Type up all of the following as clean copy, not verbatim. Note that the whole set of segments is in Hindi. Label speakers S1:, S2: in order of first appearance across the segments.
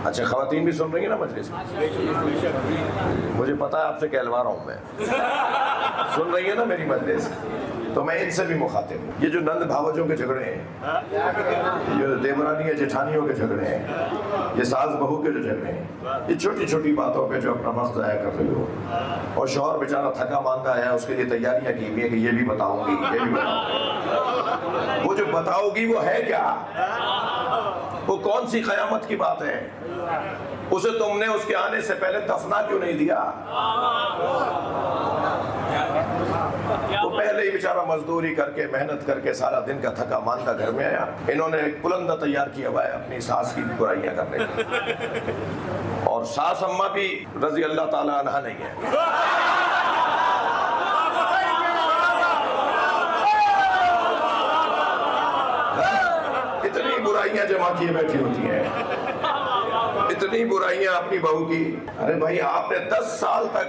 S1: अच्छा, खवातीन भी सुन रही है ना मजलिस में? मुझे पता है आपसे कहलवा रहा हूँ मैं। सुन रही है ना मेरी मजलिस? तो मैं इनसे भी मुखातिब हूँ। ये जो नंद भावजों के झगड़े हैं, ये देवरानी या जेठानियों के झगड़े हैं, ये सास बहू के जो झगड़े हैं, ये छोटी छोटी बातों पे जो अपना वक्त ज़ाया कर रही हो, और शौहर बेचारा थका मांदा है, उसके लिए तैयारियां की हुई है कि ये भी बताऊंगी, ये भी बताऊंगी। वो जो बताओगी वो है क्या? वो कौन सी कयामत की बात है? उसे तुमने उसके आने से पहले दफना क्यों नहीं दिया? वो पहले ही बेचारा मजदूरी करके मेहनत करके सारा दिन का थका मांदा घर में आया, इन्होंने एक पुलंदा तैयार किया हुआ है अपनी सास की बुराइयां करने का। और सास अम्मा भी रजी अल्लाह ताला अन्हा नहीं है। इतनी बुराइयां जमा किए बैठी होती हैं, इतनी बुराइयां अपनी बहू की। अरे भाई, आपने 10 साल तक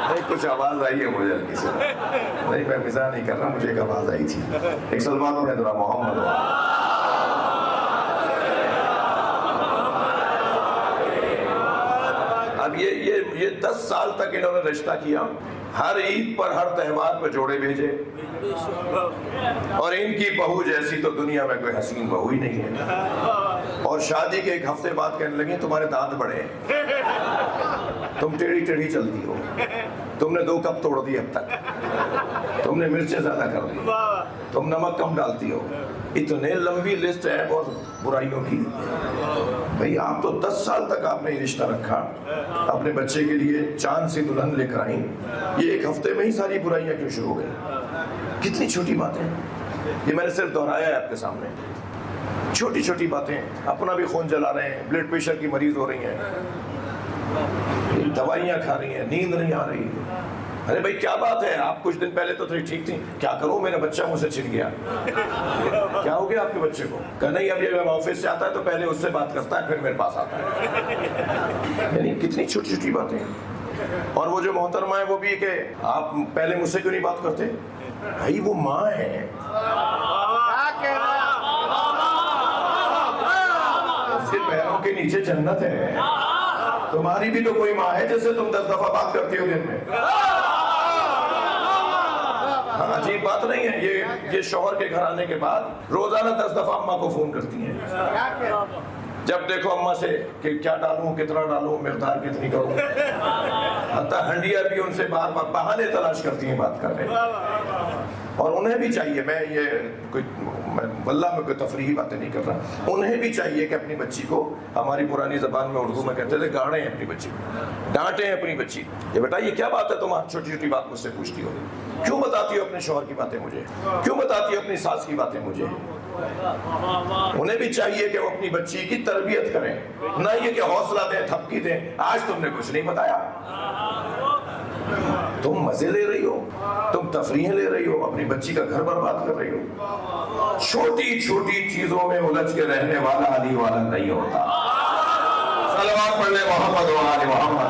S1: नहीं, कुछ आवाज आई है मुझे हल्की से। नहीं, मैं मिजाज नहीं कर रहा, मुझे एक आवाज आई थी। एक सलमान ने जरा मोहम्मद। अब ये 10 साल तक इन्होंने रिश्ता किया, हर ईद पर हर त्योहार पर जोड़े भेजे, और इनकी बहू जैसी तो दुनिया में कोई हसीन बहू ही नहीं है। और शादी के एक हफ्ते बाद कहने लगी तुम्हारे दांत बड़े हैं, तुम टेढ़ी टेढ़ी चलती हो, तुमने 2 कप तोड़ दिए अब तक, तुमने मिर्चें ज्यादा कर दी, तुम नमक कम डालती हो। इतने लंबी लिस्ट है और बुराइयों की। भाई, आप तो 10 साल तक आपने ये रिश्ता रखा, अपने बच्चे के लिए चांद सी दुल्हन लेकर आई, ये एक हफ्ते में ही सारी बुराइयां क्यों शुरू हो गई? कितनी छोटी बातें। ये मैंने सिर्फ दोहराया है आपके सामने, छोटी छोटी बातें। अपना भी खून जला रहे हैं, ब्लड प्रेशर की मरीज हो रही हैं, दवाइयां खा रही हैं, नींद नहीं आ रही। अरे भाई, क्या बात है? आप कुछ दिन पहले तो ठीक थी, क्या करूं, मेरा बच्चा मुझसे छिन गया। क्या हो गया आपके बच्चे को? कहा नहीं, अब ये जब ऑफिस से आता है तो पहले उससे बात करता है, फिर मेरे पास आता है। यानी कितनी छोटी छोटी बातें। और वो जो मोहतरमा है वो भी कि आप पहले मुझसे क्यों नहीं बात करते? भाई, वो माँ है, उसके पैरों के नीचे जन्नत है। तुम्हारी भी तो कोई माँ है जिससे तुम 10 दफा बात करती हो दिन में। हाँ, अजीब बात नहीं है ये शौहर के घर आने के बाद रोजाना 10 दफा अम्मा को फोन करती हैं। जब देखो अम्मा से कि क्या डालूं, कितना डालूं, मिकदार कितनी करूं। हत्ता हंडिया भी उनसे बार बार बहाने तलाश करती हैं बात करने। और उन्हें भी चाहिए, मैं वल्लाह में कोई तफरीही बातें नहीं कर रहा, उन्हें भी चाहिए कि अपनी बच्ची को, हमारी पुरानी जबान में उर्दू में कहते थे, गाड़ें अपनी बच्ची को, डांटें अपनी बच्ची। ये बेटा, ये क्या बात है, तुम छोटी छोटी बात मुझसे पूछती हो? क्यों बताती हो अपने शौहर की बातें मुझे? क्यों बताती हो अपनी सास की बातें मुझे? उन्हें भी चाहिए कि वो अपनी बच्ची की तरबियत करें, ना ये कि हौसला दें, थपकी दें। आज तुमने कुछ नहीं बताया, तुम मजे ले रही हो, तुम तफरीहें ले रही हो, अपनी बच्ची का घर बर्बाद कर रही हो। छोटी छोटी चीजों में उलझ के रहने वाला अली वाला नहीं होता। सलवात पढ़ने मोहम्मद व आले मोहम्मद।